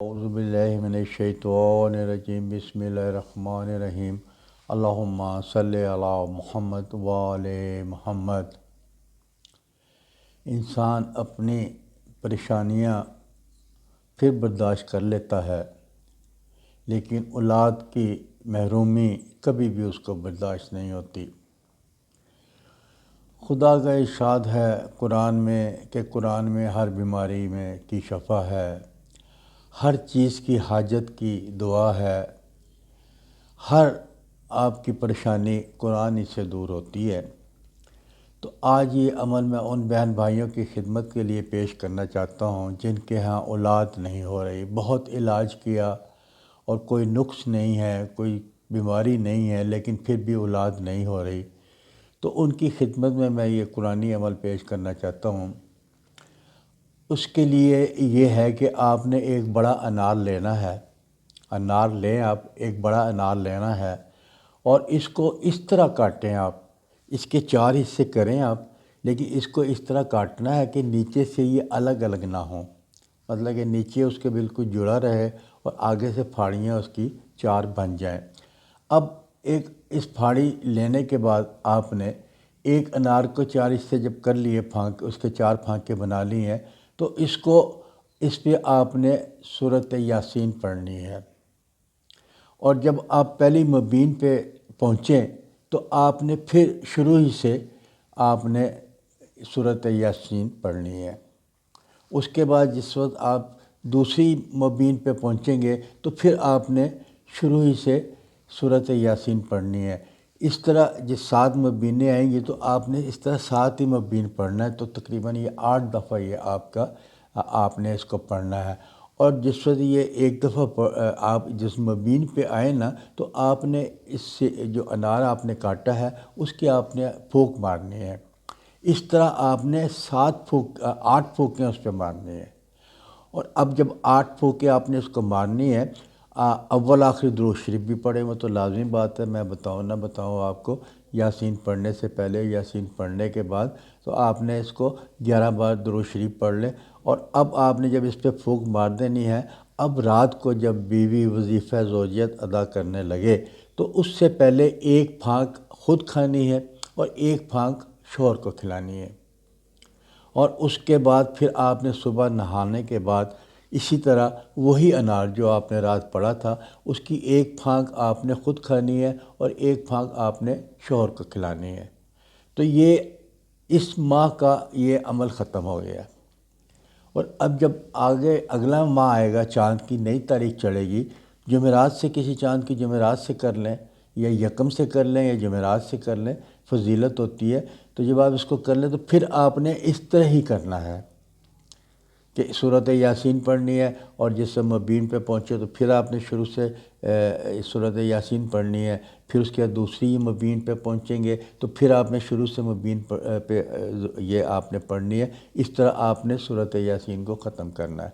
اعوذ باللہ من الشیطان الرجیم بسم اللہ الرحمن الرحیم اللہم صلی علی محمد وآل محمد۔ انسان اپنی پریشانیاں پھر برداشت کر لیتا ہے، لیکن اولاد کی محرومی کبھی بھی اس کو برداشت نہیں ہوتی۔ خدا کا ارشاد ہے قرآن میں کہ قرآن میں ہر بیماری میں کی شفا ہے، ہر چیز کی حاجت کی دعا ہے، ہر آپ کی پریشانی قرآن ہی سے دور ہوتی ہے۔ تو آج یہ عمل میں ان بہن بھائیوں کی خدمت کے لیے پیش کرنا چاہتا ہوں جن کے ہاں اولاد نہیں ہو رہی، بہت علاج کیا اور کوئی نقص نہیں ہے، کوئی بیماری نہیں ہے، لیکن پھر بھی اولاد نہیں ہو رہی۔ تو ان کی خدمت میں یہ قرآنی عمل پیش کرنا چاہتا ہوں۔ اس کے لیے یہ ہے کہ آپ نے ایک بڑا انار لینا ہے، انار لیں آپ، ایک بڑا انار لینا ہے اور اس کو اس طرح کاٹیں آپ، اس کے 4 حصے کریں آپ، لیکن اس کو اس طرح کاٹنا ہے کہ نیچے سے یہ الگ الگ نہ ہوں، مطلب کہ نیچے اس کے بالکل جڑا رہے اور آگے سے پھاڑیاں اس کی 4 بن جائیں۔ اب ایک اس پھاڑی لینے کے بعد آپ نے ایک انار کو 4 حصے جب کر لیے، پھانک اس کے 4 پھانکیں بنا لی ہیں، تو اس پہ آپ نے سورۃ یاسین پڑھنی ہے۔ اور جب آپ پہلی مبین پہ پہنچیں تو آپ نے پھر شروع ہی سے آپ نے سورۃ یاسین پڑھنی ہے۔ اس کے بعد جس وقت آپ دوسری مبین پہ پہنچیں گے تو پھر آپ نے شروع ہی سے سورۃ یاسین پڑھنی ہے۔ اس طرح جس 7 مبینیں آئیں گی تو آپ نے اس طرح 7 ہی مبین پڑھنا ہے، تو تقریباً یہ 8 دفعہ یہ آپ نے اس کو پڑھنا ہے۔ اور جس وقت یہ ایک دفعہ آپ جس مبین پہ آئے نا، تو آپ نے اس سے جو انار آپ نے کاٹا ہے اس کی آپ نے پھونک مارنی ہے۔ اس طرح آپ نے 8 پھونکیں اس پہ مارنی ہے۔ اور اب جب 8 پھونکیں آپ نے اس کو مارنی ہے، اول آخر درود شریف بھی پڑھیں، وہ تو لازمی بات ہے، میں بتاؤں نہ بتاؤں آپ کو، یاسین پڑھنے سے پہلے، یاسین پڑھنے کے بعد، تو آپ نے اس کو 11 بار درود شریف پڑھ لیں۔ اور اب آپ نے جب اس پہ پھونک مار دینی ہے، اب رات کو جب بیوی وظیفہ زوجیت ادا کرنے لگے تو اس سے پہلے ایک پھانک خود کھانی ہے اور ایک پھانک شوہر کو کھلانی ہے۔ اور اس کے بعد پھر آپ نے صبح نہانے کے بعد اسی طرح وہی انار جو آپ نے رات پڑھا تھا اس کی ایک پھانک آپ نے خود کھانی ہے اور ایک پھانک آپ نے شوہر کو کھلانی ہے۔ تو یہ اس ماہ کا یہ عمل ختم ہو گیا۔ اور اب جب آگے اگلا ماہ آئے گا، چاند کی نئی تاریخ چڑھے گی، جمعرات سے، کسی چاند کی جمعرات سے کر لیں یا یکم سے کر لیں یا جمعرات سے کر لیں، فضیلت ہوتی ہے۔ تو جب آپ اس کو کر لیں تو پھر آپ نے اس طرح ہی کرنا ہے کہ سورۃ یاسین پڑھنی ہے، اور جس سے مبین پہ پہنچے تو پھر آپ نے شروع سے سورۃ یاسین پڑھنی ہے، پھر اس کے بعد دوسری مبین پہ پہنچیں گے تو پھر آپ نے شروع سے مبین پہ یہ آپ نے پڑھنی ہے۔ اس طرح آپ نے سورۃ یاسین کو ختم کرنا ہے۔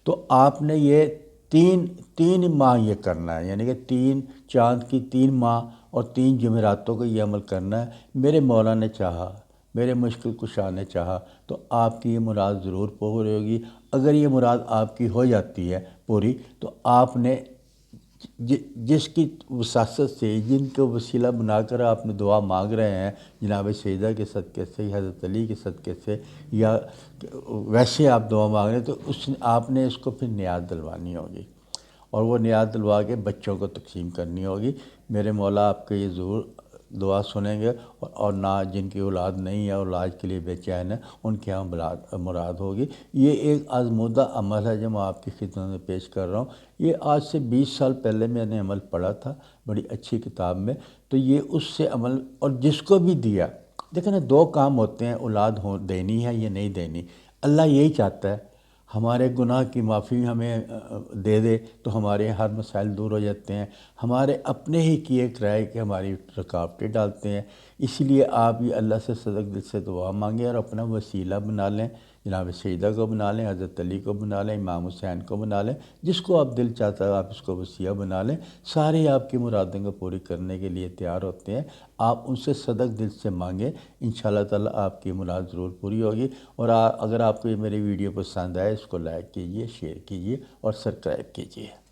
تو آپ نے یہ تین ماہ یہ کرنا ہے، یعنی کہ 3 چاند کی 3 ماہ اور 3 جمعراتوں کو یہ عمل کرنا ہے۔ میرے مولا نے چاہا، میرے مشکل کشا نے چاہا تو آپ کی یہ مراد ضرور پوری ہوگی۔ اگر یہ مراد آپ کی ہو جاتی ہے پوری، تو آپ نے جس کی وساست سے، جن کو وسیلہ بنا کر آپ نے دعا مانگ رہے ہیں، جناب سیدہ کے صدقے سے، حضرت علی کے صدقے سے، یا ویسے آپ دعا مانگ رہے ہیں، تو آپ نے اس کو پھر نیاز دلوانی ہوگی اور وہ نیاز دلوا کے بچوں کو تقسیم کرنی ہوگی۔ میرے مولا آپ کے یہ ضرور دعا سنیں گے، اور نہ جن کی اولاد نہیں ہے، اولاد کے لیے بے چین ہے، ان کے یہاں مراد ہوگی۔ یہ ایک آزمودہ عمل ہے جو میں آپ کی خدمت میں پیش کر رہا ہوں۔ یہ آج سے 20 سال پہلے میں نے عمل پڑھا تھا بڑی اچھی کتاب میں، تو یہ اس سے عمل، اور جس کو بھی دیا، دیکھیں نا، 2 کام ہوتے ہیں، اولاد دینی ہے یا نہیں دینی۔ اللہ یہی چاہتا ہے ہمارے گناہ کی معافی ہمیں دے دے تو ہمارے ہر مسائل دور ہو جاتے ہیں۔ ہمارے اپنے ہی کیے کرائے کہ ہماری رکاوٹیں ڈالتے ہیں۔ اسی لیے آپ یہ اللہ سے صدق دل سے دعا مانگیں اور اپنا وسیلہ بنا لیں، جناب سیدہ کو بنا لیں، حضرت علی کو بنا لیں، امام حسین کو بنا لیں، جس کو آپ دل چاہتا ہے آپ اس کو وصیہ بنا لیں، سارے آپ کی مرادوں کو پوری کرنے کے لیے تیار ہوتے ہیں۔ آپ ان سے صدق دل سے مانگیں، انشاءاللہ تعالی آپ کی مراد ضرور پوری ہوگی۔ اور اگر آپ کو یہ میری ویڈیو پسند آئے اس کو لائک کیجئے، شیئر کیجئے اور سبسکرائب کیجئے۔